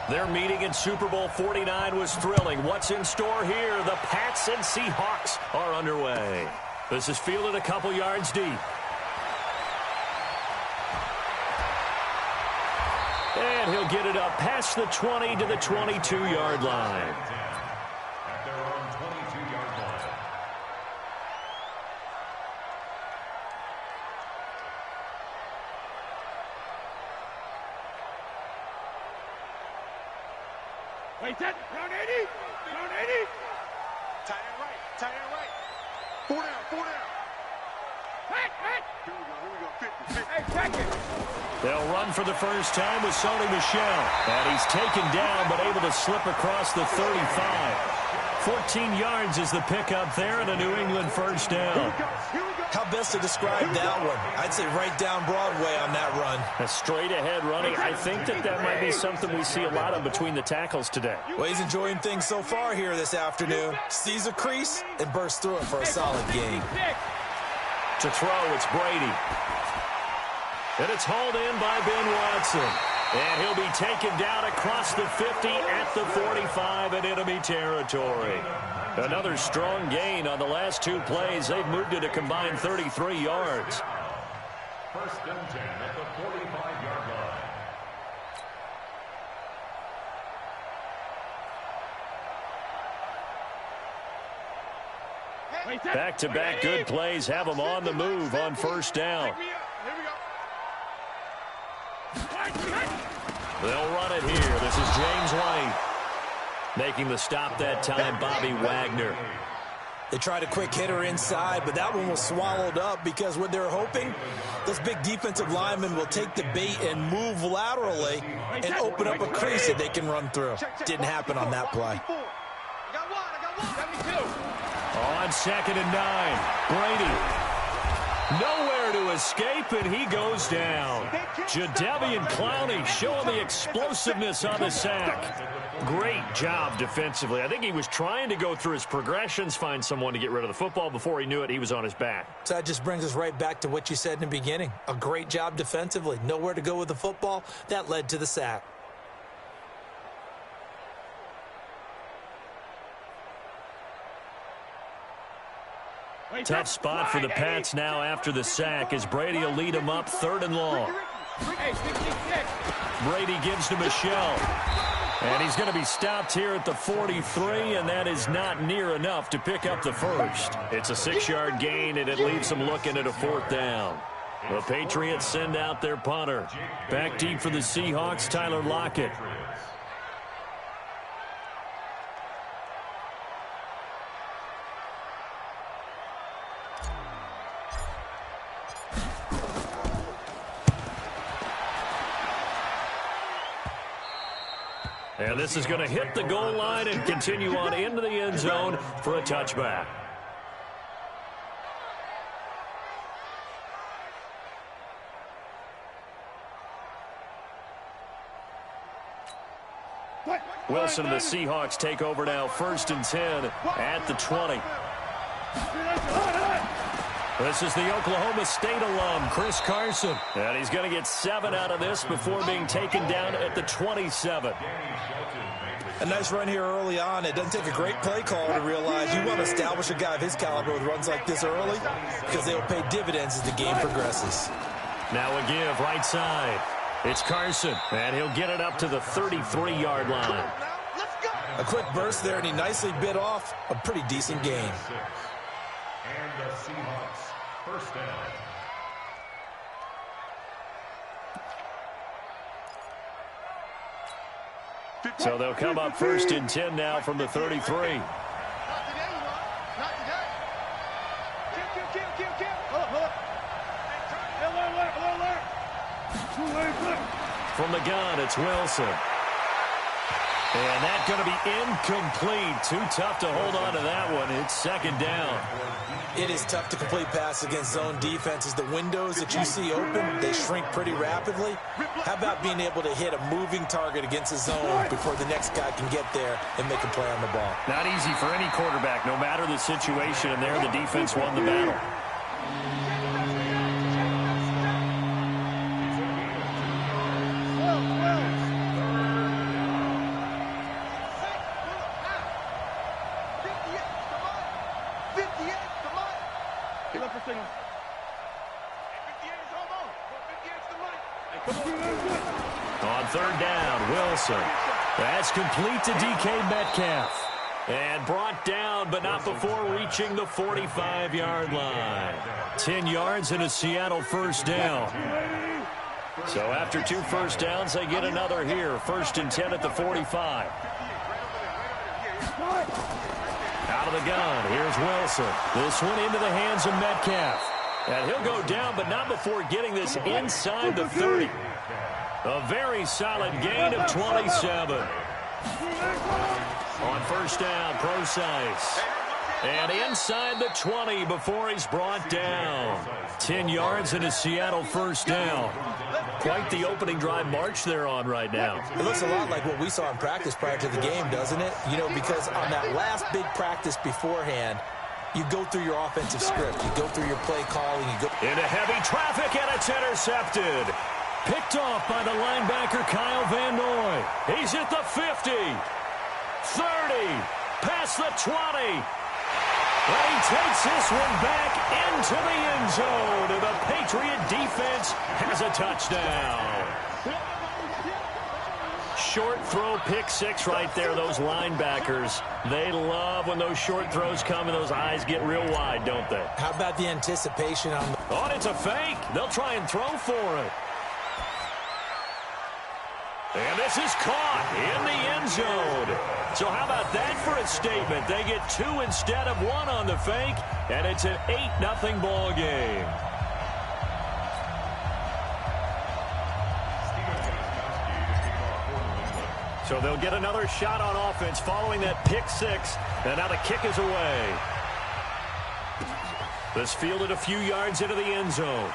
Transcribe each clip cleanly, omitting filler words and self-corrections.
Their meeting in Super Bowl 49 was thrilling. What's in store here? The Pats and Seahawks are underway. This is fielded a couple yards deep. And he'll get it up past the 20 to the 22-yard line. At their own 22-yard line. Wait, that round 80. Round 80. Tight end right. Tight end right. 4 down. 4 down. Hey. Here we go. 50. Hey, check it. They'll run for the first time with Sony Michel. And he's taken down but able to slip across the 35. 14 yards is the pickup there and a New England first down. How best to describe that one? I'd say right down Broadway on that run. A straight-ahead running. I think that might be something we see a lot of between the tackles today. Well, he's enjoying things so far here this afternoon. Sees a crease and bursts through it for a solid gain. To throw, it's Brady. And it's hauled in by Ben Watson. And he'll be taken down across the 50 at the 45 in enemy territory. Another strong gain on the last two plays. They've moved it a combined 33 yards. First and 10 at the 45-yard line. Back-to-back good plays have them on the move on first down. They'll run it here. This is James White. Making the stop that time, Bobby Wagner. They tried a quick hitter inside, but that one was swallowed up because what they're hoping, those big defensive linemen will take the bait and move laterally and open up a crease that they can run through. Didn't happen on that play. On 2nd and 9, Brady. Nowhere to escape, and he goes down. Jadeveon Clowney showing the explosiveness on the sack. Great job defensively. I think he was trying to go through his progressions, find someone to get rid of the football. Before he knew it, he was on his back. So that just brings us right back to what you said in the beginning. A great job defensively. Nowhere to go with the football. That led to the sack. Tough spot for the Pats now after the sack as Brady will lead them up 3rd and long. Brady gives to Michel. And he's going to be stopped here at the 43, and that is not near enough to pick up the first. It's a 6-yard gain, and it leaves them looking at a 4th down. The Patriots send out their punter. Back deep for the Seahawks, Tyler Lockett. And this is going to hit the goal line and continue on into the end zone for a touchback. Wilson and the Seahawks take over now, 1st and 10 at the 20. This is the Oklahoma State alum, Chris Carson. And he's going to get 7 out of this before being taken down at the 27. A nice run here early on. It doesn't take a great play caller to realize you want to establish a guy of his caliber with runs like this early because they'll pay dividends as the game progresses. Now a give right side. It's Carson, and he'll get it up to the 33-yard line. A quick burst there, and he nicely bit off a pretty decent gain. And the Seahawks, first down. So they'll come up 1st and 10 now from the 33. From the gun, it's Wilson. And that's going to be incomplete. Too tough to hold on to that one. It's 2nd down. It is tough to complete pass against zone defenses. The windows that you see open, they shrink pretty rapidly. How about being able to hit a moving target against a zone before the next guy can get there and make a play on the ball? Not easy for any quarterback, no matter the situation, and there the defense won the battle. On third down, Wilson. That's complete to DK Metcalf. And brought down, but not before reaching the 45-yard line. 10 yards and a Seattle first down. So after 2 first downs, they get another here. 1st and 10 at the 45. Out of the gun, here's Wilson. This one into the hands of Metcalf. And he'll go down, but not before getting this inside the 30. A very solid gain of 27. On first down, Procise. And inside the 20 before he's brought down. 10 yards and a Seattle first down. Quite the opening drive march they're on right now. It looks a lot like what we saw in practice prior to the game, doesn't it? You know, because on that last big practice beforehand, you go through your offensive script. You go through your play calling. You go into heavy traffic, and it's intercepted. Picked off by the linebacker, Kyle Van Noy. He's at the 50. 30, past the 20. And he takes this one back into the end zone. And the Patriot defense has a touchdown. Short throw, pick 6 right there. Those linebackers, they love when those short throws come and those eyes get real wide, don't they? How about the anticipation on the... Oh, it's a fake. They'll try and throw for it. And this is caught in the end zone. So how about that for a statement? They get 2 instead of 1 on the fake, and it's an 8-0 ball game. So they'll get another shot on offense following that pick 6, and now the kick is away. This fielded a few yards into the end zone.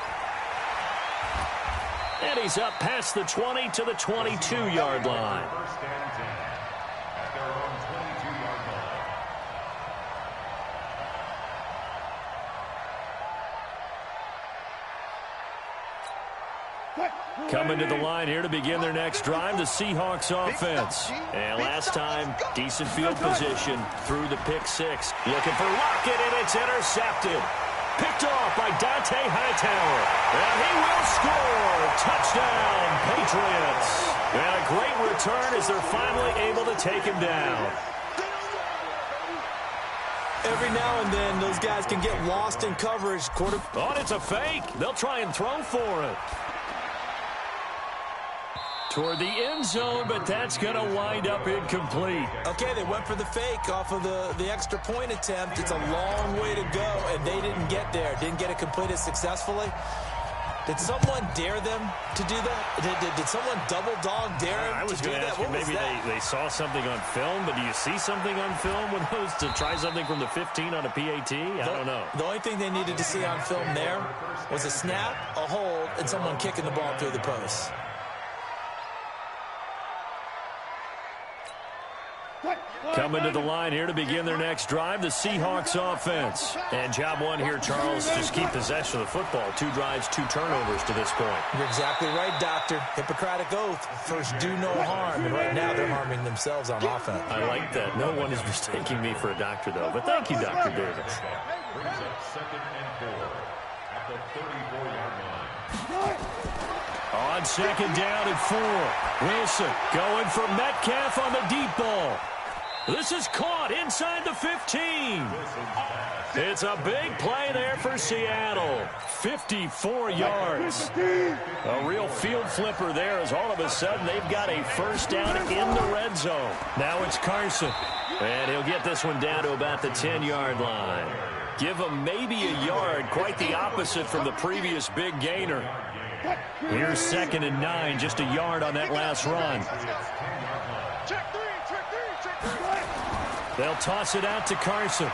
And he's up past the 20 to the 22-yard line. Coming to the line here to begin their next drive, the Seahawks offense. And last time, decent field position through the pick 6. Looking for Lockett, and it's intercepted. Picked off by Dante Hightower. And he will score. Touchdown, Patriots. And a great return as they're finally able to take him down. Every now and then, those guys can get lost in coverage. Oh, and it's a fake. They'll try and throw for it. Toward the end zone, but that's going to wind up incomplete. Okay, they went for the fake off of the extra point attempt. It's a long way to go, and they didn't get there. Didn't get it completed successfully. Did someone dare them to do that? Did someone double dog dare them to do that? What was that? Maybe they saw something on film, but do you see something on film with those to try something from the 15 on a PAT? I don't know. The only thing they needed to see on film there was a snap, a hold, and someone kicking the ball through the post. Coming to the line here to begin their next drive, the Seahawks offense. And job 1 here, Charles, just keep possession of the football. 2 drives, 2 turnovers to this point. You're exactly right, Doctor. Hippocratic oath. First, do no harm. And right now, they're harming themselves on offense. I like that. No one is mistaking me for a doctor, though. But thank you, Dr. Davis. Brings up 2nd and 4 at the 34-yard line. On 2nd down and 4. Wilson going for Metcalf on the deep ball. This is caught inside the 15. It's a big play there for Seattle. 54 yards. A real field flipper there as all of a sudden they've got a first down in the red zone. Now it's Carson. And he'll get this one down to about the 10-yard line. Give him maybe a yard. Quite the opposite from the previous big gainer. Here's 2nd and 9. Just a yard on that last run. They'll toss it out to Carson.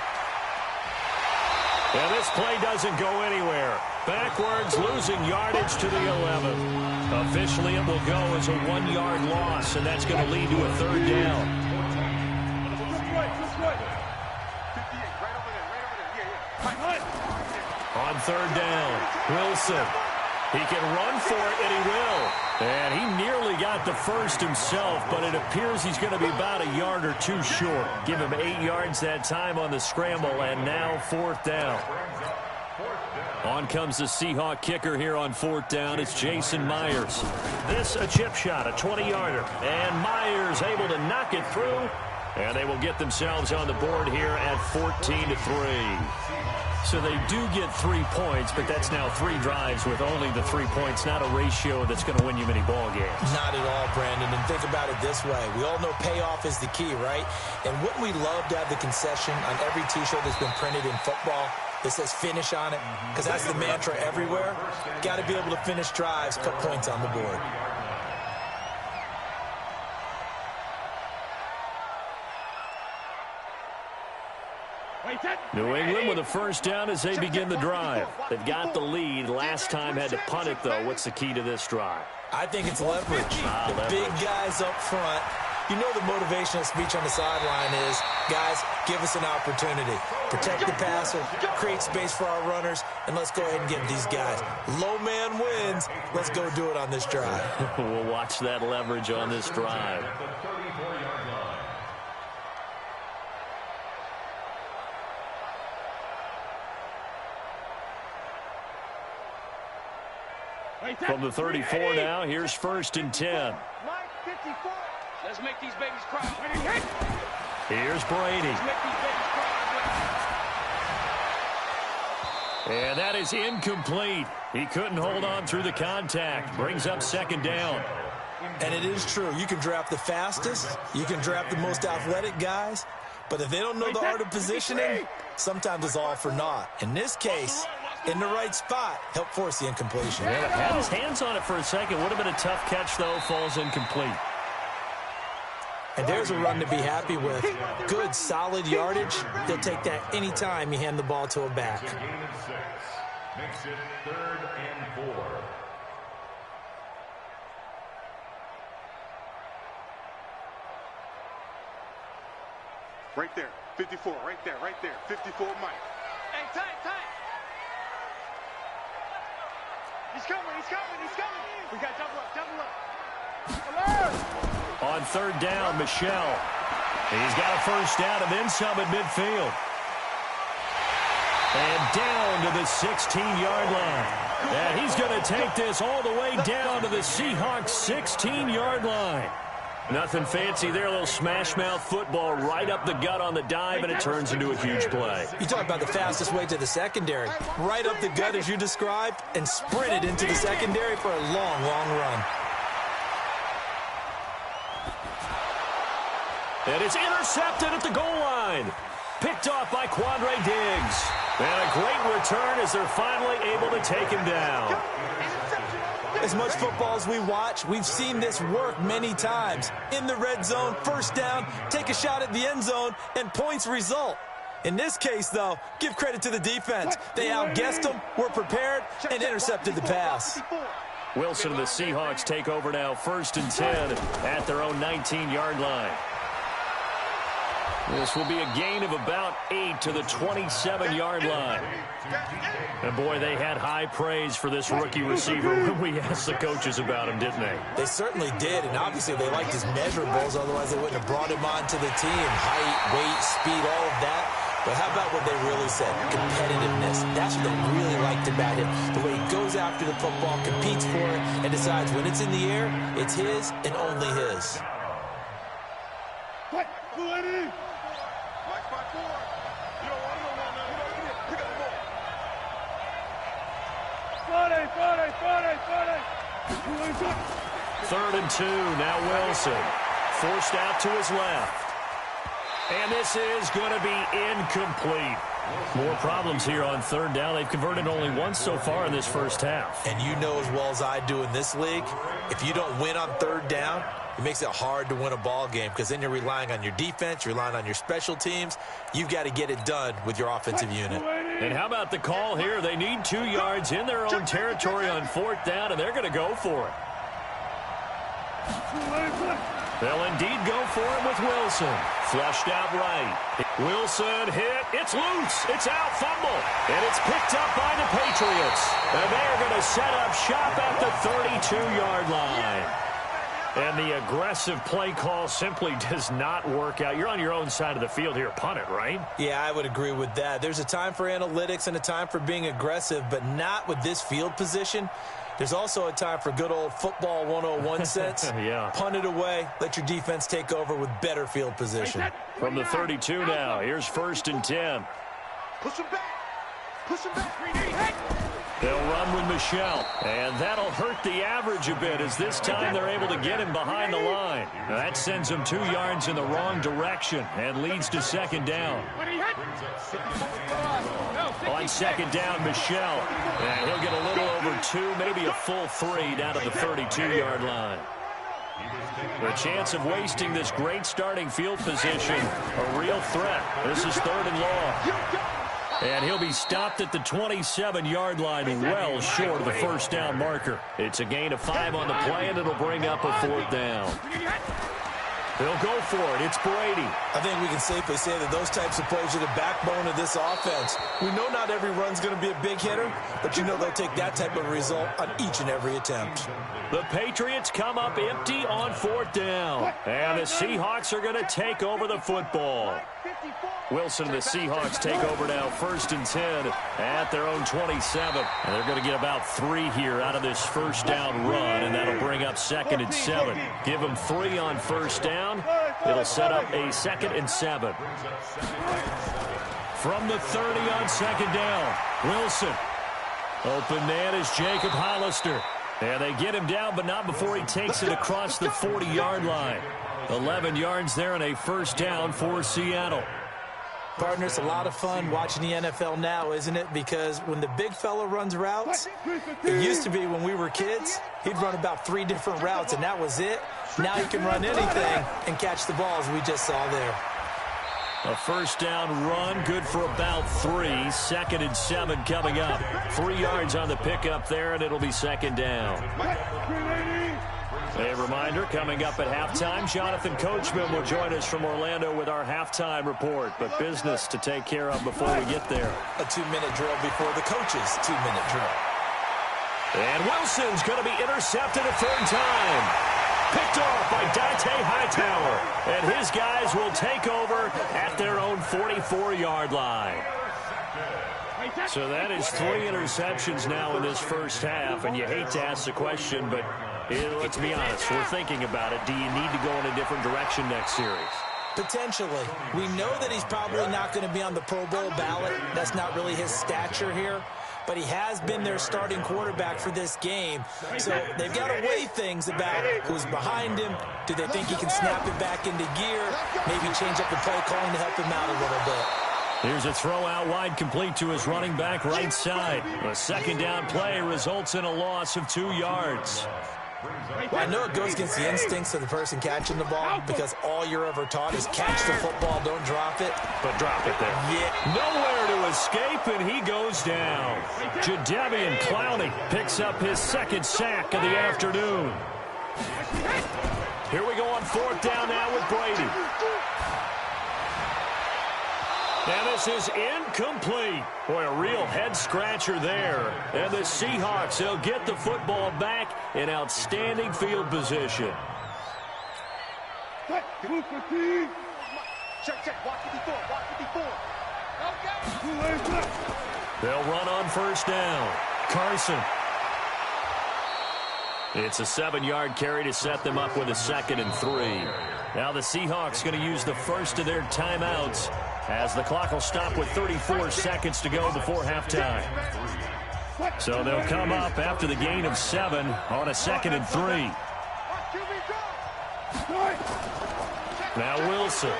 And this play doesn't go anywhere. Backwards, losing yardage to the 11. Officially, it will go as a 1-yard loss, and that's going to lead to a 3rd down. On 3rd down, Wilson. He can run for it, and he will. And he nearly got the first himself, but it appears he's going to be about a yard or 2 short. Give him 8 yards that time on the scramble, and now 4th down. 4th down. On comes the Seahawk kicker here on 4th down. It's Jason Myers. This a chip shot, a 20-yarder. And Myers able to knock it through. And they will get themselves on the board here at 14-3. So they do get 3 points, but that's now 3 drives with only the 3 points, not a ratio that's going to win you many ball games. Not at all, Brandon. And think about it this way. We all know payoff is the key, right? And wouldn't we love to have the concession on every T-shirt that's been printed in football that says finish on it? Because that's the mantra everywhere. Got to be able to finish drives, put points on the board. New England with a first down as they begin the drive. They've got the lead. Last time had to punt it, though. What's the key to this drive? I think it's leverage. The big guys up front. You know the motivational speech on the sideline is, guys, give us an opportunity. Protect the passer, create space for our runners, and let's go ahead and get these guys. Low man wins. Let's go do it on this drive. We'll watch that leverage on this drive. From the 34 now, here's 1st and 10. Let's make these babies cry. Here's Brady. And that is incomplete. He couldn't hold on through the contact. Brings up 2nd down. And it is true. You can draft the fastest. You can draft the most athletic guys. But if they don't know the art of positioning, sometimes it's all for naught. In this case, in the right spot, help force the incompletion. Yeah, had his hands on it for a second. Would have been a tough catch, though. Falls incomplete. And there's a run to be happy with. Good, solid yardage. They'll take that any time you hand the ball to a back. Gain of 6. Makes it 3rd and 4. Right there, 54, right there, 54, Mike. Hey, time. He's coming. We got double up. On 3rd down, Michelle. He's got a first down and then some at midfield. And down to the 16-yard line. And he's going to take this all the way down to the Seahawks' 16-yard line. Nothing fancy there, a little smash-mouth football right up the gut on the dive, and it turns into a huge play. You talk about the fastest way to the secondary. Right up the gut as you described, and sprinted into the secondary for a long, long run. And it's intercepted at the goal line. Picked off by Quandre Diggs. And a great return as they're finally able to take him down. As much football as we watch, we've seen this work many times. In the red zone, first down, take a shot at the end zone, and points result. In this case, though, give credit to the defense. They outguessed them, were prepared, and intercepted the pass. Wilson and the Seahawks take over now, 1st and 10 at their own 19-yard line. This will be a gain of about 8 to the 27-yard line. And, boy, they had high praise for this rookie receiver when we asked the coaches about him, didn't they? They certainly did, and obviously they liked his measurables, otherwise they wouldn't have brought him onto the team. Height, weight, speed, all of that. But how about what they really said? Competitiveness. That's what they really liked about him. The way he goes after the football, competes for it, and decides when it's in the air, it's his and only his. Third and 2, now Wilson. Forced out to his left. And this is going to be incomplete. More problems here on 3rd down. They've converted only once so far in this first half. And you know as well as I do in this league, if you don't win on 3rd down, it makes it hard to win a ball game because then you're relying on your defense, you're relying on your special teams. You've got to get it done with your offensive unit. And how about the call here? They need 2 yards in their own territory on 4th down, and they're going to go for it. They'll indeed go for it with Wilson. Flushed out right. Wilson hit. It's loose. It's out. Fumble. And it's picked up by the Patriots. And they're going to set up shop at the 32-yard line. And the aggressive play call simply does not work out. You're on your own side of the field here. Punt it, right? Yeah, I would agree with that. There's a time for analytics and a time for being aggressive, but not with this field position. There's also a time for good old football 101 sense. Yeah. Punt it away. Let your defense take over with better field position. From the 32 now, here's 1st and 10. Push him back. Push him back. They'll run with Michelle, and that'll hurt the average a bit as this time they're able to get him behind the line. Now that sends him 2 yards in the wrong direction and leads to 2nd down. On 2nd down, Michelle, and he'll get a little over 2, maybe a full 3 down to the 32-yard line. The chance of wasting this great starting field position, a real threat. This is 3rd and long. And he'll be stopped at the 27-yard line, well short of the 1st down marker. It's a gain of 5 on the play, and it'll bring up a 4th down. They'll go for it. It's Brady. I think we can safely say that those types of plays are the backbone of this offense. We know not every run's going to be a big hitter, but you know they'll take that type of result on each and every attempt. The Patriots come up empty on 4th down. And the Seahawks are going to take over the football. Wilson and the Seahawks take over now 1st and 10 at their own 27. And they're going to get about 3 here out of this 1st down run, and that'll bring up 2nd and 7. Give them 3 on 1st down. It'll set up a 2nd and 7. From the 30 on 2nd down, Wilson. Open man is Jacob Hollister. And they get him down, but not before he takes it across the 40-yard line. 11 yards there and a 1st down for Seattle. Partner, it's a lot of fun watching the NFL now, isn't it? Because when the big fella runs routes, it used to be when we were kids, he'd run about 3 different routes, and that was it. Now he can run anything and catch the balls we just saw there. A 1st down run, good for about 3. 2nd and 7 coming up. 3 yards on the pickup there, and it'll be 2nd down. A reminder, coming up at halftime, Jonathan Coachman will join us from Orlando with our halftime report. But business to take care of before we get there. A 2-minute drill before the coach's 2-minute drill. And Wilson's going to be intercepted a 3rd time. Picked off by Dante Hightower. And his guys will take over at their own 44-yard line. So that is 3 interceptions now in this 1st half. And you hate to ask the question, but let's be honest, we're thinking about it. Do you need to go in a different direction next series? Potentially. We know that he's probably not going to be on the Pro Bowl ballot. That's not really his stature here. But he has been their starting quarterback for this game. So they've got to weigh things about who's behind him. Do they think he can snap it back into gear? Maybe change up the play calling to help him out a little bit. Here's a throw out wide complete to his running back right side. A 2nd down play results in a loss of 2 yards. Well, I know it goes against the instincts of the person catching the ball because all you're ever taught is catch the football, don't drop it. But drop it there. Yeah. Nowhere to escape, and he goes down. Jadeveon Clowney picks up his 2nd sack of the afternoon. Here we go on 4th down now with Brady. And this is incomplete. Boy, a real head-scratcher there. And the Seahawks, they'll get the football back in outstanding field position. Check. Watch 54. Watch 54. They'll run on 1st down. Carson. It's a 7-yard carry to set them up with a 2nd and 3. Now the Seahawks going to use the first of their timeouts as the clock will stop with 34 seconds to go before halftime. So they'll come up after the gain of 7 on a 2nd and 3. Now Wilson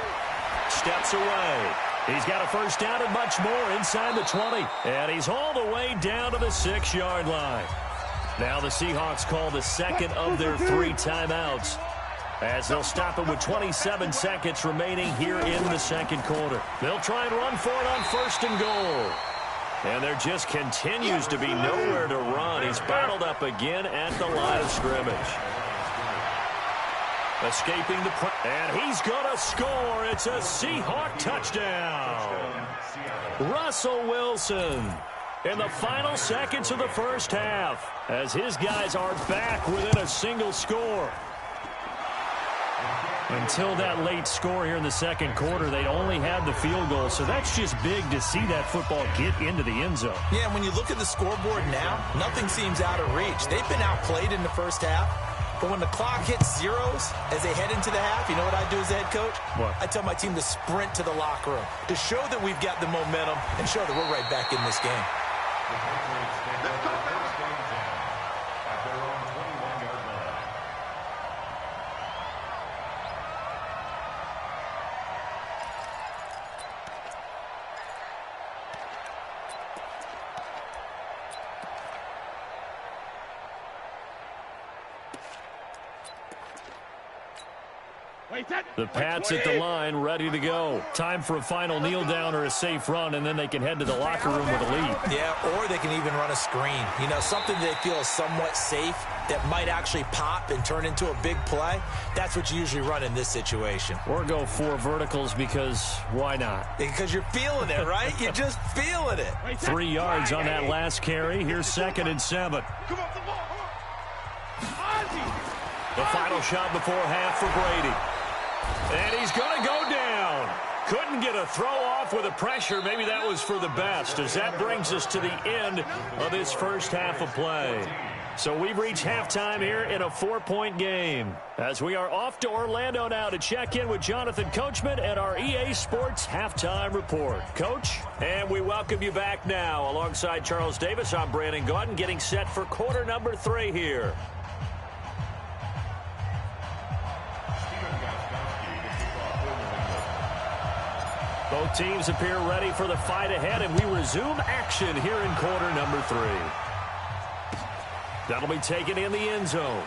steps away. He's got a 1st down and much more inside the 20. And he's all the way down to the 6-yard line. Now the Seahawks call the 2nd of their 3 timeouts as they'll stop it with 27 seconds remaining here in the 2nd quarter. They'll try and run for it on 1st and goal. And there just continues to be nowhere to run. He's bottled up again at the line of scrimmage. Escaping the press. And he's going to score. It's a Seahawk touchdown. Russell Wilson in the final seconds of the 1st half as his guys are back within a single score. Until that late score here in the second quarter, they'd only had the field goal, so that's just big to see that football get into the end zone. Yeah, and when you look at the scoreboard now, nothing seems out of reach. They've been outplayed in the first half, but when the clock hits zeros as they head into the half, you know what I do as the head coach? What? I tell my team to sprint to the locker room to show that we've got the momentum and show that we're right back in this game. Let's go back. At their own 21-yard line. The Pats at the line, ready to go. Time for a final kneel down or a safe run, and then they can head to the locker room with a lead. Yeah, or they can even run a screen. You know, something they feel is somewhat safe that might actually pop and turn into a big play. That's what you usually run in this situation. Or go 4 verticals because why not? Because you're feeling it, right? You're just feeling it. 3 yards on that last carry. Here's 2nd and 7. The final shot before half for Brady. And he's going to go down. Couldn't get a throw off with the pressure. Maybe that was for the best, as that brings us to the end of this first half of play. So we've reached halftime here in a 4-point game, as we are off to Orlando now to check in with Jonathan Coachman at our EA Sports Halftime Report. Coach, and we welcome you back now. Alongside Charles Davis, I'm Brandon Gaudin, getting set for quarter number 3 here. Both teams appear ready for the fight ahead, and we resume action here in quarter number 3. That'll be taken in the end zone.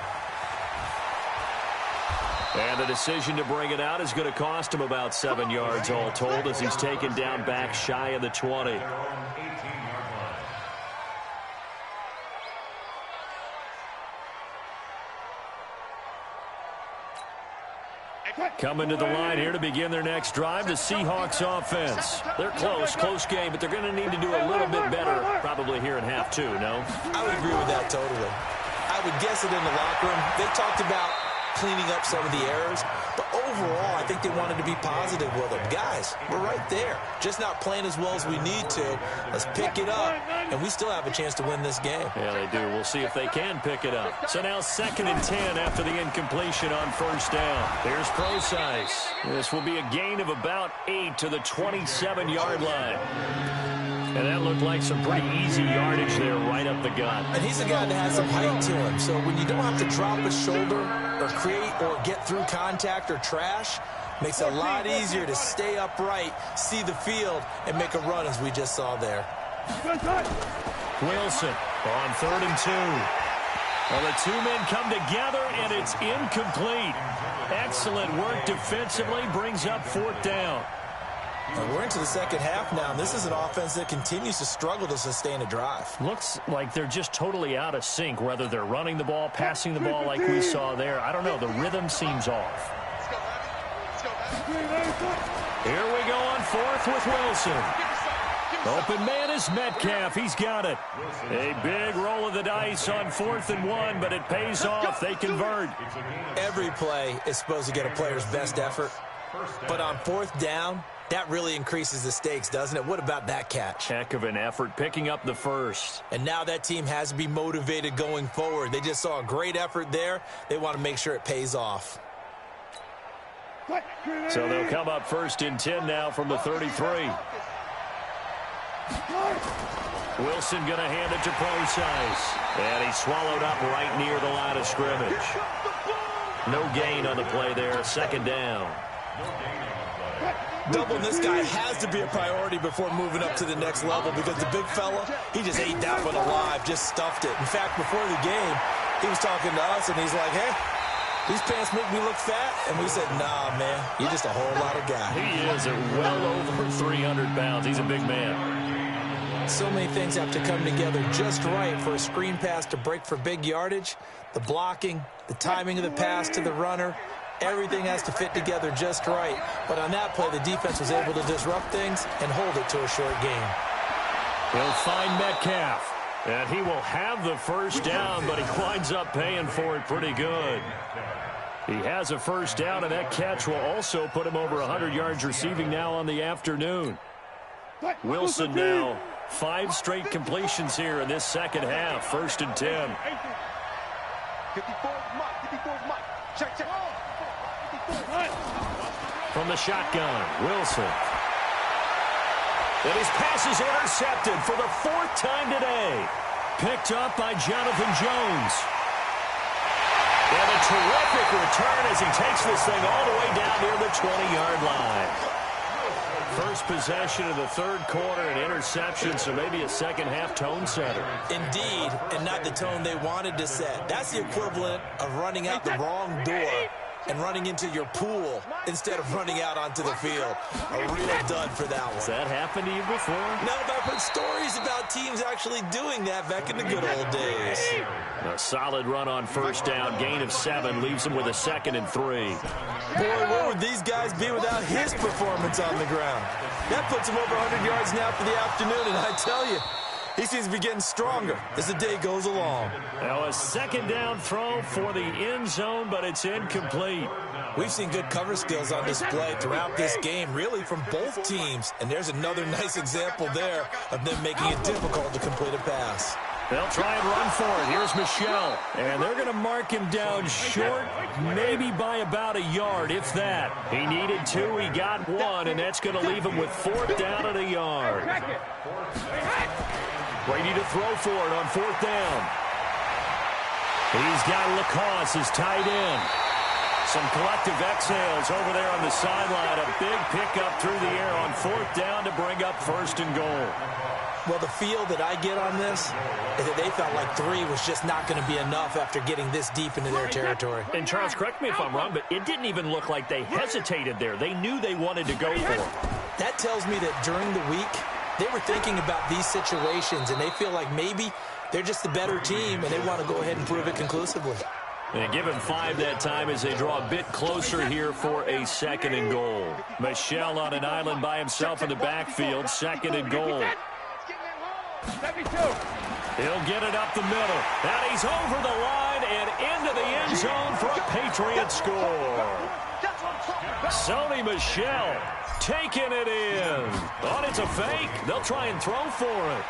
And the decision to bring it out is going to cost him about 7 yards all told, as he's taken down back shy of the 20. Coming to the line here to begin their next drive, the Seahawks offense. They're close game, but they're going to need to do a little bit better probably here in half 2, no? I would agree with that totally. I would guess it in the locker room. They talked about cleaning up some of the errors, but overall, I think they wanted to be positive with them. Guys, we're right there. Just not playing as well as we need to. Let's pick it up, and we still have a chance to win this game. Yeah, they do. We'll see if they can pick it up. So now 2nd and 10 after the incompletion on first down. Here's Procise. This will be a gain of about 8 to the 27-yard line. And that looked like some pretty easy yardage there right up the gut. And he's a guy that has some height to him. So when you don't have to drop his shoulder or create or get through contact or trash, makes it a lot easier to stay upright, see the field, and make a run as we just saw there. Wilson on 3rd and 2. Well, the 2 men come together, and it's incomplete. Excellent work defensively, brings up 4th down. We're into the second half now, and this is an offense that continues to struggle to sustain a drive. Looks like they're just totally out of sync, whether they're running the ball, passing the ball like we saw there. I don't know. The rhythm seems off. Here we go on 4th with Wilson. Open man is Metcalf. He's got it. A big roll of the dice on 4th and 1, but it pays off. They convert. Every play is supposed to get a player's best effort, but on 4th down, that really increases the stakes, doesn't it? What about that catch? Heck of an effort, picking up the first. And now that team has to be motivated going forward. They just saw a great effort there. They want to make sure it pays off. So they'll come up 1st and 10 now from the 33. Wilson going to hand it to Procise. And he's swallowed up right near the line of scrimmage. No gain on the play there, 2nd down. Doubling this guy has to be a priority before moving up to the next level, because the big fella, he just ate that one alive, just stuffed it. In fact, before the game, he was talking to us, and he's like, hey, these pants make me look fat. And we said, nah, man, you're just a whole lot of guy. He is well over 300 pounds. He's a big man. So many things have to come together just right for a screen pass to break for big yardage. The blocking, the timing of the pass to the runner, everything has to fit together just right. But on that play, the defense was able to disrupt things and hold it to a short game. He'll find Metcalf. And he will have the first down, but he winds up paying for it pretty good. He has a first down, and that catch will also put him over 100 yards receiving now on the afternoon. Wilson now 5 straight completions here in this second half. 1st and 10. 54 Mike. Check. From the shotgun, Wilson. And his pass is intercepted for the 4th time today. Picked up by Jonathan Jones. And a terrific return as he takes this thing all the way down near the 20-yard line. First possession of the 3rd quarter, an interception, so maybe a second-half tone setter. Indeed, and not the tone they wanted to set. That's the equivalent of running out the wrong door and running into your pool instead of running out onto the field. A real dud for that one. Has that happened to you before? No, but I've heard stories about teams actually doing that back in the good old days. A solid run on first down, gain of 7, leaves him with a 2nd and 3. Boy, where would these guys be without his performance on the ground? That puts him over 100 yards now for the afternoon, and I tell you, he seems to be getting stronger as the day goes along. Now a 2nd down throw for the end zone, but it's incomplete. We've seen good cover skills on display throughout this game, really from both teams. And there's another nice example there of them making it difficult to complete a pass. They'll try and run for it. Here's Michel. And they're going to mark him down short, maybe by about a yard, if that. He needed 2, he got 1, and that's going to leave him with 4th down and a yard. Brady to throw for it on 4th down. He's got Lacoste as tight end. Some collective exhales over there on the sideline. A big pickup through the air on 4th down to bring up 1st and goal. Well, the feel that I get on this is that they felt like 3 was just not going to be enough after getting this deep into their territory. And Charles, correct me if I'm wrong, but it didn't even look like they hesitated there. They knew they wanted to go for it. That tells me that during the week, they were thinking about these situations, and they feel like maybe they're just the better team, and they want to go ahead and prove it conclusively. And give him 5 that time as they draw a bit closer here for a 2nd and goal. Michel on an island by himself in the backfield, 2nd and goal. He'll get it up the middle. And he's over the line and into the end zone for a Patriot score. Sony Michel taking it in. Oh, it's a fake. They'll try and throw for it.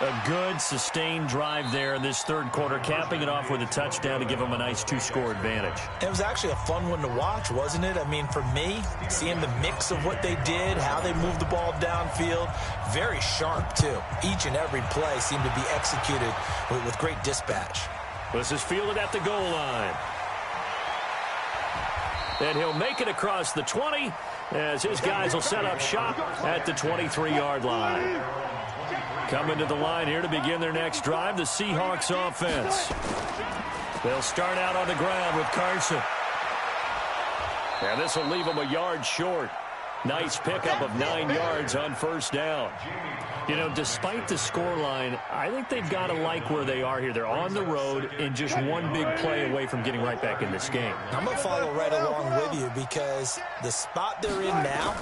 A good, sustained drive there in this 3rd quarter, capping it off with a touchdown to give them a nice 2-score advantage. It was actually a fun one to watch, wasn't it? I mean, for me, seeing the mix of what they did, how they moved the ball downfield, very sharp, too. Each and every play seemed to be executed with great dispatch. This is fielded at the goal line. And he'll make it across the 20 as his guys will set up shop at the 23-yard line. Coming to the line here to begin their next drive, the Seahawks offense. They'll start out on the ground with Carson. And this will leave them a yard short. Nice pickup of 9 yards on 1st down. You know, despite the scoreline, I think they've got to like where they are here. They're on the road and just one big play away from getting right back in this game. I'm going to follow right along with you because the spot they're in now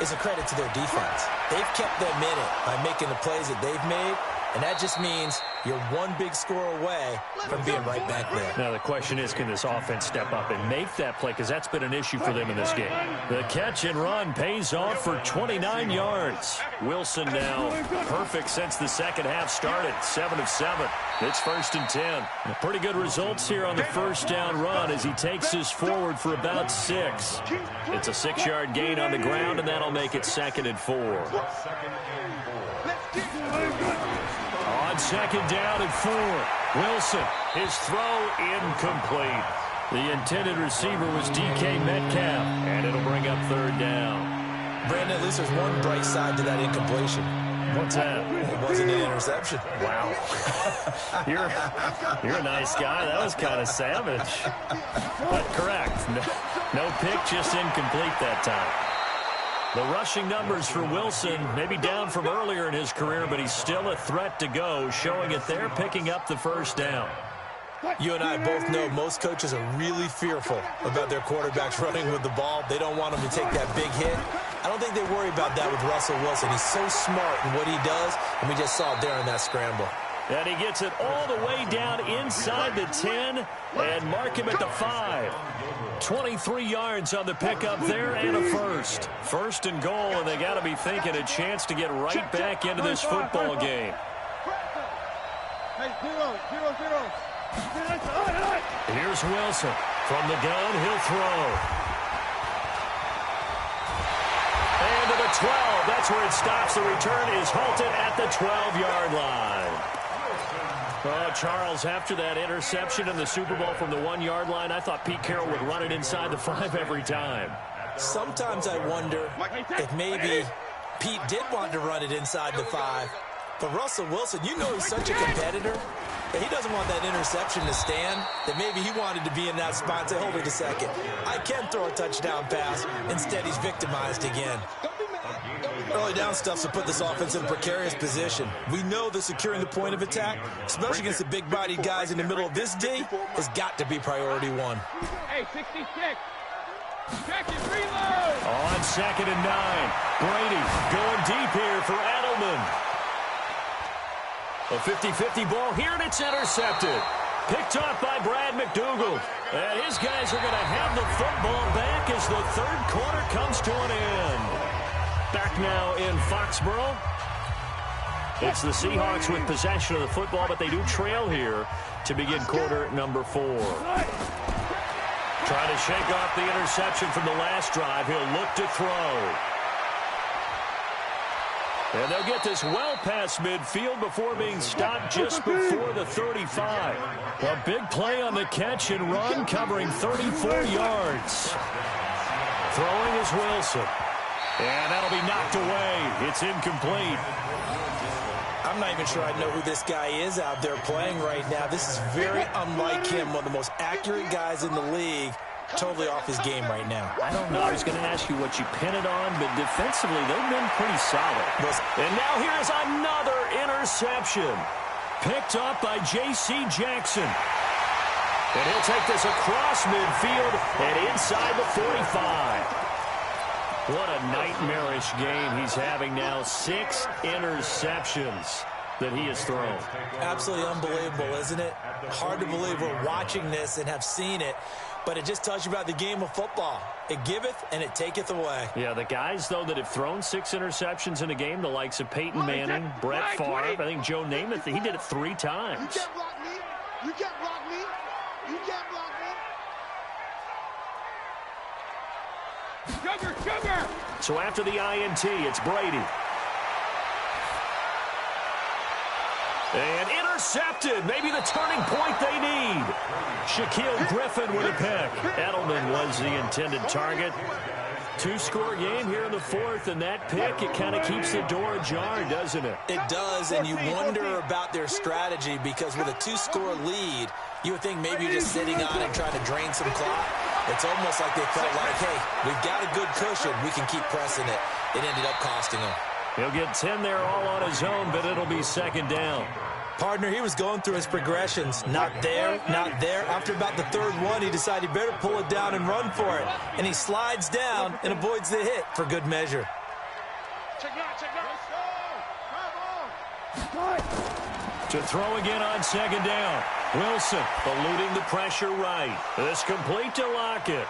is a credit to their defense. They've kept them in it by making the plays that they've made, and that just means you're one big score away from being right back there. Now the question is, can this offense step up and make that play? Because that's been an issue for them in this game. The catch and run pays off for 29 yards. Wilson now perfect since the second half started. 7 of 7. It's 1st and 10. Pretty good results here on the 1st down run as he takes this forward for about 6. It's a 6-yard gain on the ground, and that'll make it 2nd and 4. On 2nd down and 4. Wilson, his throw incomplete. The intended receiver was DK Metcalf, and it'll bring up 3rd down. Brandon, at least there's one bright side to that incompletion. What's that? It wasn't an interception. Wow. You're a nice guy. That was kind of savage. But correct. No pick, just incomplete that time. The rushing numbers for Wilson, maybe down from earlier in his career, but he's still a threat to go, showing it there, picking up the 1st down. You and I both know most coaches are really fearful about their quarterbacks running with the ball. They don't want them to take that big hit. I don't think they worry about that with Russell Wilson. He's so smart in what he does, and we just saw it there in that scramble. And he gets it all the way down inside the 10 and mark him at the 5. 23 yards on the pickup there and a first. First and goal, and they got to be thinking a chance to get right back into this football game. Hey, 0-0. Here's Wilson. From the gun, he'll throw. And to the 12. That's where it stops. The return is halted at the 12-yard line. Oh, Charles, after that interception in the Super Bowl from the 1-yard line, I thought Pete Carroll would run it inside the 5 every time. Sometimes I wonder if maybe Pete did want to run it inside the 5. But Russell Wilson, you know he's such a competitor that he doesn't want that interception to stand, that maybe he wanted to be in that spot and say, hold it a second, I can throw a touchdown pass. Instead, he's victimized again. Early down stuff to put this offense in a precarious position. We know that securing the point of attack, especially against the big-bodied guys in the middle of this D, has got to be priority 1. Hey, 66. Check it, reload. On 2nd and 9. Brady going deep here for Edelman. A 50-50 ball here, and it's intercepted. Picked off by Brad McDougal. And his guys are going to have the football back as the third quarter comes to an end. Back now in Foxborough. It's the Seahawks with possession of the football, but they do trail here to begin quarter number 4. Trying to shake off the interception from the last drive. He'll look to throw. And they'll get this well past midfield before being stopped just before the 35. A big play on the catch and run, covering 34 yards. Throwing is Wilson. And that'll be knocked away. It's incomplete. I'm not even sure I know who this guy is out there playing right now. This is very unlike him, one of the most accurate guys in the league. Totally off his game right now. I don't know. I was going to ask you what you pin it on, but defensively, they've been pretty solid. And now here's another interception. Picked up by J.C. Jackson. And he'll take this across midfield and inside the 45. What a nightmarish game he's having now. 6 interceptions that he has thrown. Absolutely unbelievable, isn't it? Hard to believe we're watching this and have seen it. But it just tells you about the game of football. It giveth and it taketh away. Yeah, the guys, though, that have thrown 6 interceptions in a game, the likes of Peyton Manning, Brett Favre, I think Joe Namath, he did it 3 times. You can't block me. You can't block me. You can't block me. Sugar. So after the INT, it's Brady. And intercepted. Maybe the turning point they need. Shaquille Griffin with a pick. Edelman was the intended target. 2-score game here in the 4th, and that pick, it kind of keeps the door ajar, doesn't it? It does, and you wonder about their strategy because with a 2-score lead, you would think maybe you're just sitting on and trying to drain some clock. It's almost like they felt like, hey, we've got a good cushion. We can keep pressing it. It ended up costing them. He'll get 10 there all on his own, but it'll be 2nd down. Partner, he was going through his progressions. Not there, not there. After about the 3rd one, he decided he better pull it down and run for it. And he slides down and avoids the hit for good measure. Check out. To throw again on 2nd down. Wilson eluding the pressure right. This complete to Lockett.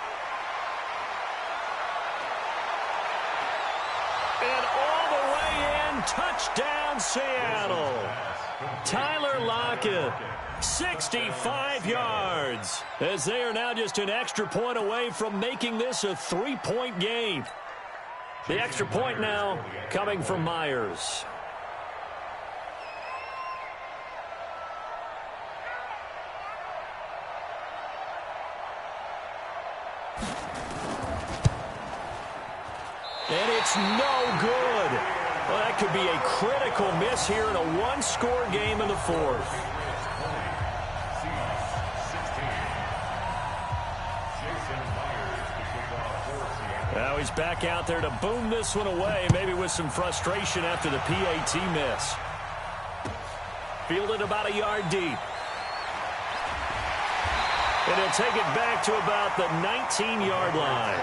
And all the way in, touchdown Seattle. Tyler Lockett, 65 yards, as they are now just an extra point away from making this a 3-point game. The extra point now coming from Myers. And it's no good. Well, that could be a critical miss here in a 1-score game in the 4th. Now he's back out there to boom this one away, maybe with some frustration after the PAT miss. Fielded about a yard deep. And he'll take it back to about the 19-yard line.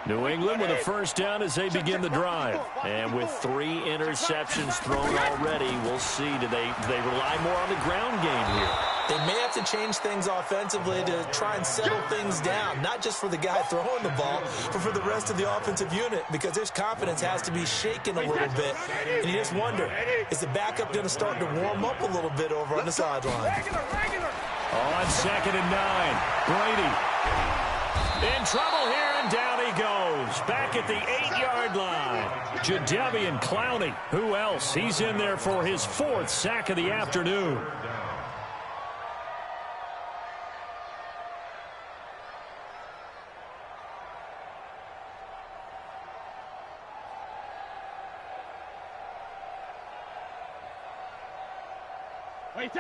New England with a first down as they begin the drive. And with 3 interceptions thrown already, we'll see. Do they rely more on the ground game here? They may have to change things offensively to try and settle things down, not just for the guy throwing the ball, but for the rest of the offensive unit, because their confidence has to be shaken a little bit. And you just wonder, is the backup going to start to warm up a little bit over on the sideline? On 2nd and 9, Brady in trouble here, and down he goes. Back at the 8-yard line. Jadeveon Clowney. Who else? He's in there for his 4th sack of the afternoon.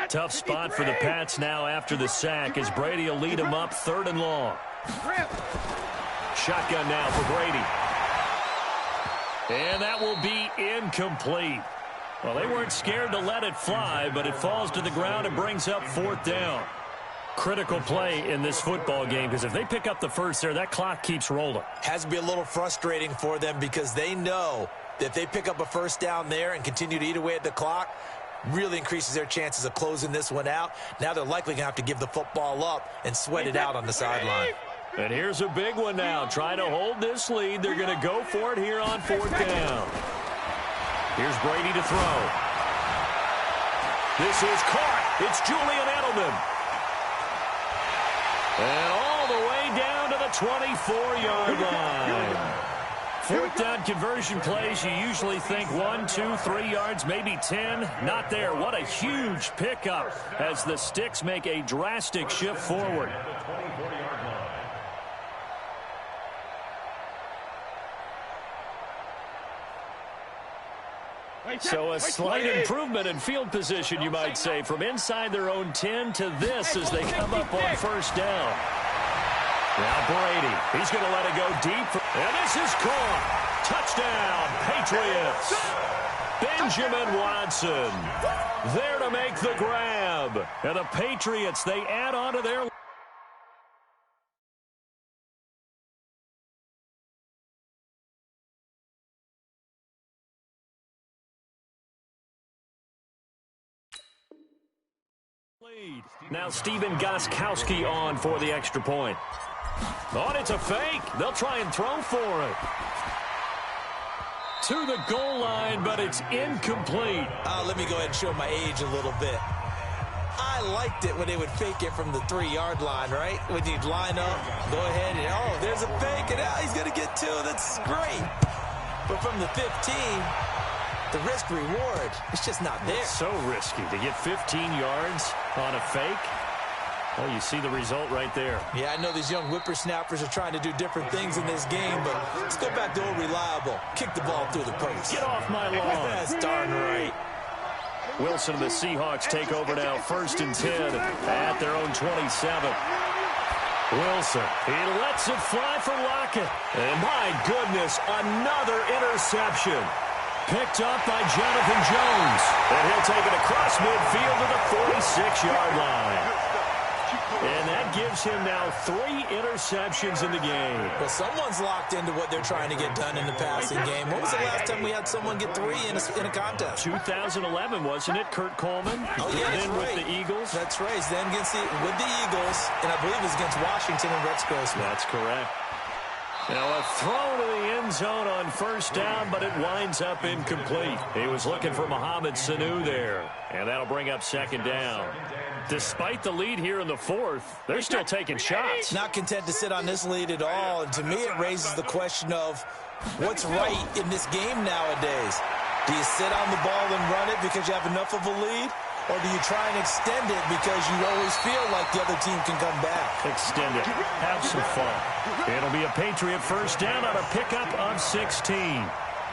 Tough spot for the Pats now after the sack as Brady will lead them up 3rd and long. Shotgun now for Brady. And that will be incomplete. Well, they weren't scared to let it fly, but it falls to the ground and brings up 4th down. Critical play in this football game, because if they pick up the first there, that clock keeps rolling. Has to be a little frustrating for them because they know that if they pick up a first down there and continue to eat away at the clock, really increases their chances of closing this one out. Now they're likely going to have to give the football up and sweat it out on the sideline. And here's a big one now. Trying to hold this lead. They're going to go for it here on 4th down. Here's Brady to throw. This is caught. It's Julian Edelman. And all the way down to the 24-yard line. 4th down conversion plays, you usually think 1, 2, 3 yards, maybe 10. Not there. What a huge pickup as the Sticks make a drastic shift forward. So a slight improvement in field position, you might say, from inside their own 10 to this as they come up on 1st down. Now Brady, he's going to let it go deep. And this is caught. Touchdown, Patriots. Benjamin Watson there to make the grab. And the Patriots, they add on to their lead. Now Steven Gostkowski on for the extra point. Oh, and it's a fake. They'll try and throw for it. To the goal line, but it's incomplete. Let me go ahead and show my age a little bit. I liked it when they would fake it from the 3-yard line, right? When you'd line up, go ahead and, oh, there's a fake, and he's going to get 2. That's great. But from the 15, the risk-reward, it's just not there. It's so risky to get 15 yards on a fake. Well, you see the result right there. Yeah, I know these young whippersnappers are trying to do different things in this game, but let's go back to old reliable. Kick the ball through the post. Get off my lawn. That's darn right. Wilson and the Seahawks take over now, 1st and 10 at their own 27. Wilson, he lets it fly for Lockett. And my goodness, another interception. Picked up by Jonathan Jones. And he'll take it across midfield to the 46-yard line. And that gives him now 3 interceptions in the game. Well, someone's locked into what they're trying to get done in the passing game. When was the last time we had someone get 3 in a contest? 2011, wasn't it? Kurt Coleman. Oh, yeah, then right. with the Eagles. That's right. Then with the Eagles, and I believe it was against Washington and Rex Grossman. That's correct. Now a throw to the end zone on 1st down, but it winds up incomplete. He was looking for Mohamed Sanu there, and that'll bring up 2nd down. Despite the lead here in the 4th, they're still taking shots. Not content to sit on this lead at all, and to me it raises the question of what's right in this game nowadays. Do you sit on the ball and run it because you have enough of a lead? Or do you try and extend it because you always feel like the other team can come back? Extend it. Have some fun. It'll be a Patriot 1st down on a pickup of 16.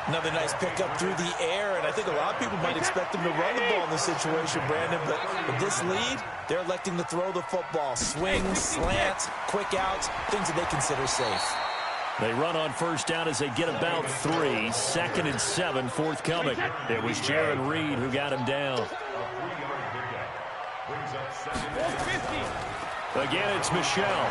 Another nice pickup through the air, and I think a lot of people might expect them to run the ball in this situation, Brandon. But with this lead, they're electing to throw the football. Swings, slants, quick outs, things that they consider safe. They run on 1st down as they get about 3. 2nd and 7 forthcoming. It was Jaron Reed who got him down. Again, it's Michelle.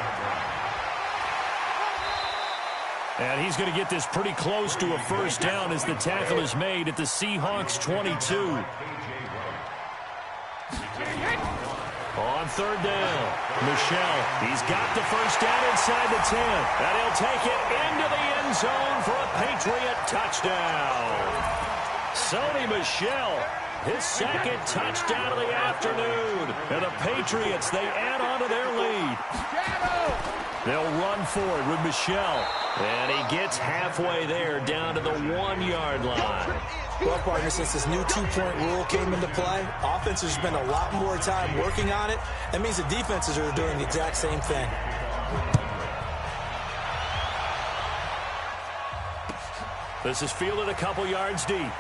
And he's going to get this pretty close to a first down as the tackle is made at the Seahawks 22. On third down, Michel, he's got the first down inside the 10, and he'll take it into the end zone for a Patriot touchdown. Sony Michel, his second touchdown of the afternoon, and the Patriots, they add on to their lead. They'll run for it with Michel, and he gets halfway there down to the 1-yard line. Well, partner, since this new two-point rule came into play, offenses spend a lot more time working on it. That means the defenses are doing the exact same thing. This is fielded a couple yards deep.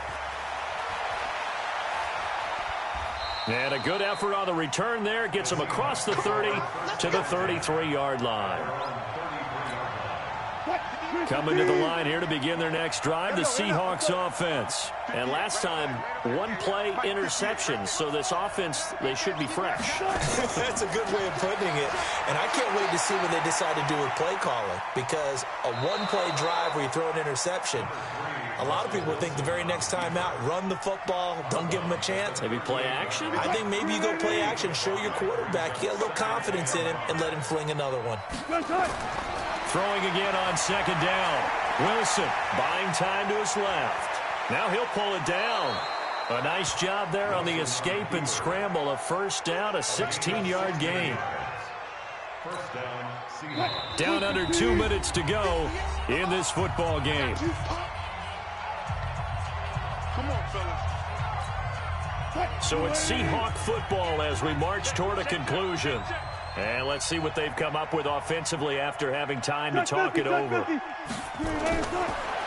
And a good effort on the return there. Gets him across the 30 to the 33-yard line. Coming to the line here to begin their next drive, the Seahawks offense. And last time, one-play interception. So this offense, they should be fresh. That's a good way of putting it. And I can't wait to see what they decide to do with play calling. Because a one-play drive where you throw an interception, a lot of people think the very next time out, run the football, don't give him a chance. Maybe play action? I think maybe you go play action, show your quarterback, get a little confidence in him, and let him fling another one. Throwing again on second down. Wilson buying time to his left. Now he'll pull it down. A nice job there on the escape and scramble. A first down, a 16-yard gain. Down under 2 minutes to go in this football game. Come on, fellas. So it's Seahawk football as we march toward a conclusion. And let's see what they've come up with offensively after having time to talk it over.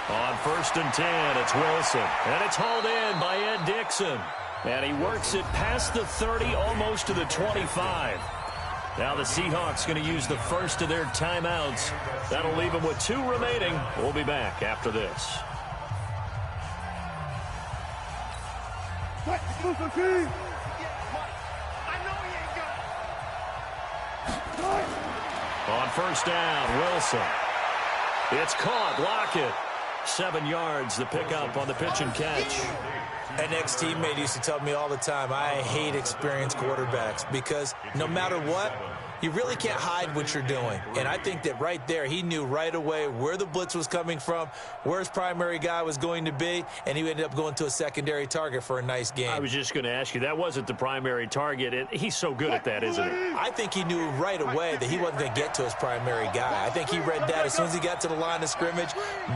On 1st and 10, it's Wilson. And it's hauled in by Ed Dixon. And he works it past the 30, almost to the 25. Now the Seahawks going to use the first of their timeouts. That'll leave them with 2 remaining. We'll be back after this. On 1st down, Wilson. It's caught. Lockett. 7 yards, the pickup on the pitch and catch. An ex-teammate used to tell me all the time, I hate experienced quarterbacks because no matter what, you really can't hide what you're doing. And I think that right there, he knew right away where the blitz was coming from, where his primary guy was going to be, and he ended up going to a secondary target for a nice game. I was just going to ask you, that wasn't the primary target. He's so good at that, isn't he? I think he knew right away that he wasn't going to get to his primary guy. I think he read that as soon as he got to the line of scrimmage,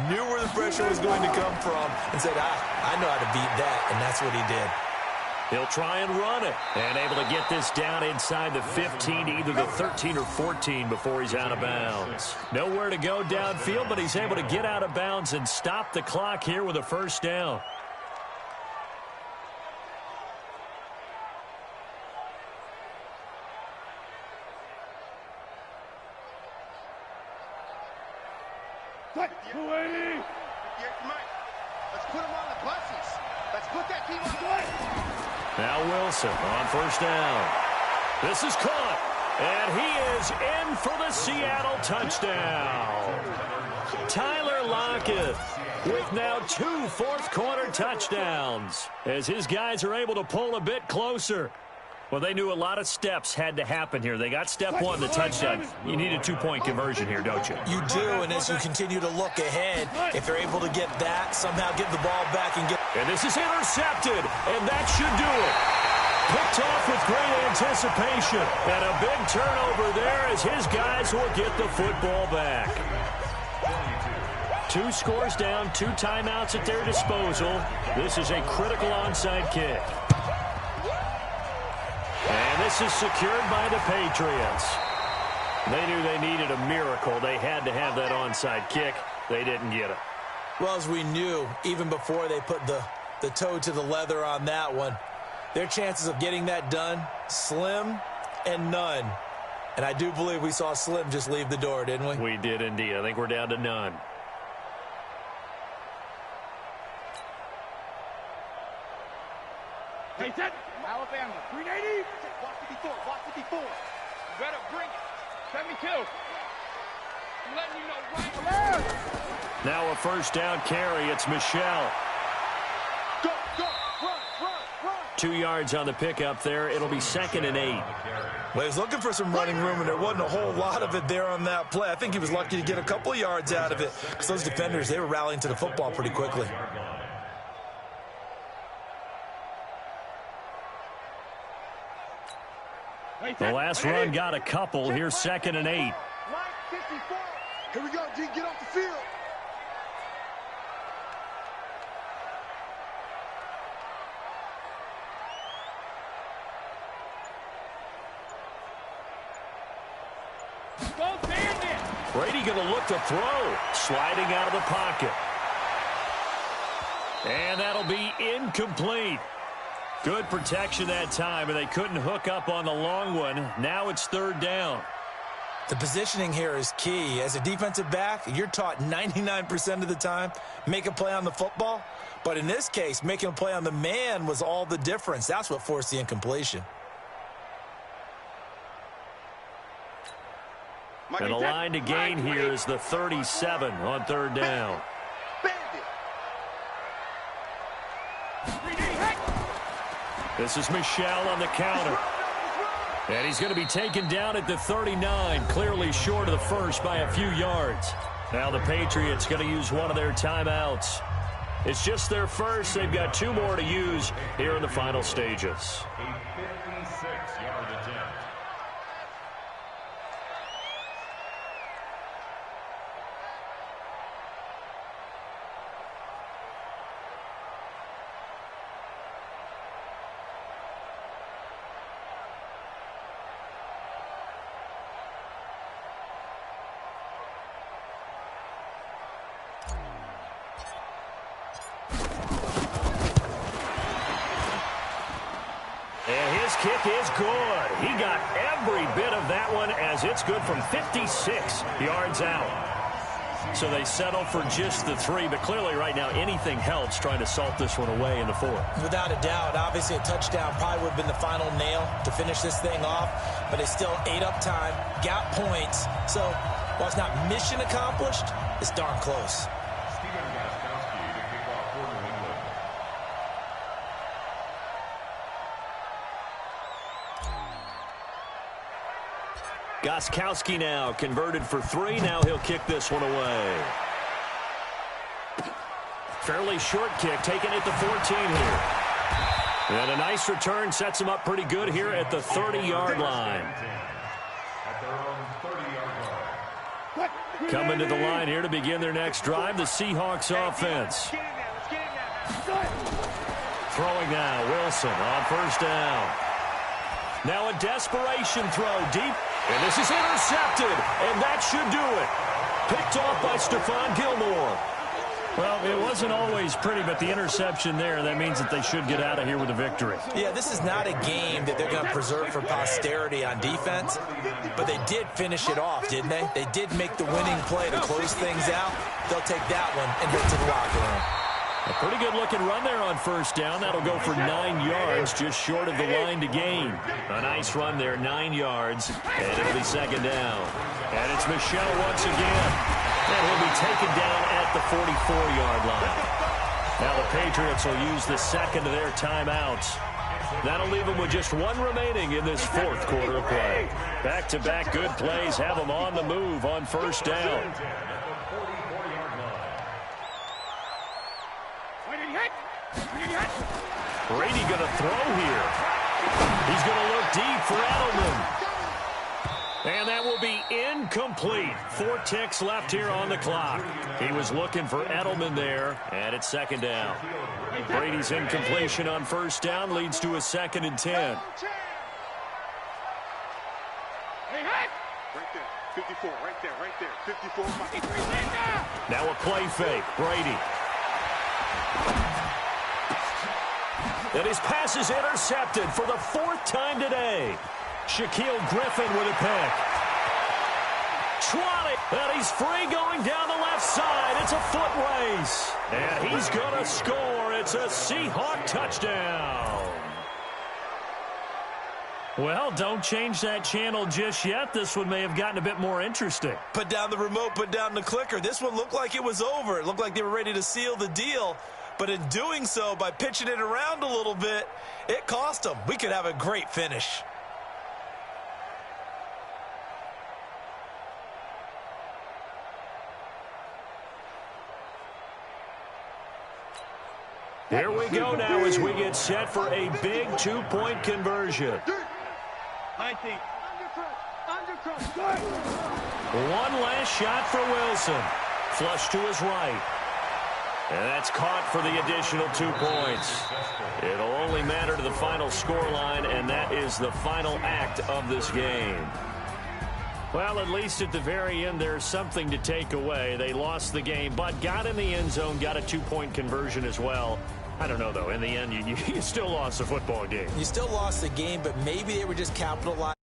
knew where the pressure was going to come from, and said, I know how to beat that, and that's what he did. He'll try and run it. And able to get this down inside the 15 to either the 13 or 14 before he's out of bounds. Nowhere to go downfield, but he's able to get out of bounds and stop the clock here with a first down. Let's put him on the buses. Let's put that team on the line. Now Wilson on 1st down. This is caught, and he is in for the Seattle touchdown. Tyler Lockett with now 2 fourth-quarter touchdowns as his guys are able to pull a bit closer. Well, they knew a lot of steps had to happen here. They got step 1, the touchdown. You need a 2-point conversion here, don't you? You do, and as you continue to look ahead, if they're able to get that, somehow get the ball back and get... And this is intercepted, and that should do it. Picked off with great anticipation, and a big turnover there as his guys will get the football back. 2 scores down, 2 timeouts at their disposal. This is a critical onside kick. And this is secured by the Patriots. They knew they needed a miracle. They had to have that onside kick. They didn't get it. Well, as we knew, even before they put the toe to the leather on that one, their chances of getting that done, slim and none. And I do believe we saw Slim just leave the door, didn't we? We did indeed. I think we're down to none. Hey, set. Alabama. 380. Watch 54. Watch 54. Better bring it. 72. I'm letting you know right. Now a first down carry. It's Michelle. Go, go, run, run, run. 2 yards on the pickup there. It'll be 2nd and 8. Well, he was looking for some running room, and there wasn't a whole lot of it there on that play. I think he was lucky to get a couple yards out of it because those defenders, they were rallying to the football pretty quickly. The last run got a couple. Here's 2nd and 8. Line 54. Here we go, G. Get off the field. Go bandit. Brady going to look to throw. Sliding out of the pocket. And that'll be incomplete. Good protection that time, and they couldn't hook up on the long one. Now it's 3rd down. The positioning here is key. As a defensive back, you're taught 99% of the time, make a play on the football. But in this case, making a play on the man was all the difference. That's what forced the incompletion. And the line to gain here is the 37 on 3rd down. This is Michelle on the counter. And he's going to be taken down at the 39, clearly short of the first by a few yards. Now the Patriots going to use one of their timeouts. It's just their first. They've got 2 more to use here in the final stages. A 56-yard attempt. Kick is good. He got every bit of that one as it's good from 56 yards out. So they settle for just the 3, but clearly right now anything helps trying to salt this one away in the 4th. Without a doubt, obviously a touchdown probably would have been the final nail to finish this thing off, but it's still ate up time, got points. So while it's not mission accomplished, it's darn close. Gostkowski now converted for 3. Now he'll kick this one away. Fairly short kick taken at the 14 here. And a nice return sets him up pretty good here at the 30-yard line. Coming to the line here to begin their next drive, the Seahawks offense. Throwing now, Wilson on 1st down. Now a desperation throw deep. And this is intercepted, and that should do it. Picked off by Stephon Gilmore. Well, it wasn't always pretty, but the interception there, that means that they should get out of here with a victory. Yeah, this is not a game that they're going to preserve for posterity on defense, but they did finish it off, didn't they? They did make the winning play to close things out. They'll take that one and head to the locker room. A pretty good-looking run there on 1st down. That'll go for 9 yards, just short of the line to gain. A nice run there, 9 yards, and it'll be 2nd down. And it's Michelle once again. And he'll be taken down at the 44-yard line. Now the Patriots will use the 2nd of their timeouts. That'll leave them with just 1 remaining in this 4th quarter of play. Back-to-back good plays have them on the move on 1st down. Brady going to throw here. He's going to look deep for Edelman. And that will be incomplete. 4 ticks left here on the clock. He was looking for Edelman there, and it's 2nd down. Brady's incompletion on 1st down leads to a 2nd and 10. Right there, 54, right there, 54. Now a play fake, Brady. And his pass is intercepted for the 4th time today. Shaquille Griffin with a pick. Trotting, and he's free going down the left side. It's a foot race. And he's going to score. It's a Seahawk touchdown. Well, don't change that channel just yet. This one may have gotten a bit more interesting. Put down the remote, put down the clicker. This one looked like it was over. It looked like they were ready to seal the deal. But in doing so, by pitching it around a little bit, it cost them. We could have a great finish. Here we go now as we get set for a big 2-point conversion. 19. One last shot for Wilson. Flush to his right. And that's caught for the additional 2 points. It'll only matter to the final scoreline, and that is the final act of this game. Well, at least at the very end, there's something to take away. They lost the game, but got in the end zone, got a 2-point conversion as well. I don't know, though. In the end, you still lost the football game. You still lost the game, but maybe they were just capitalizing.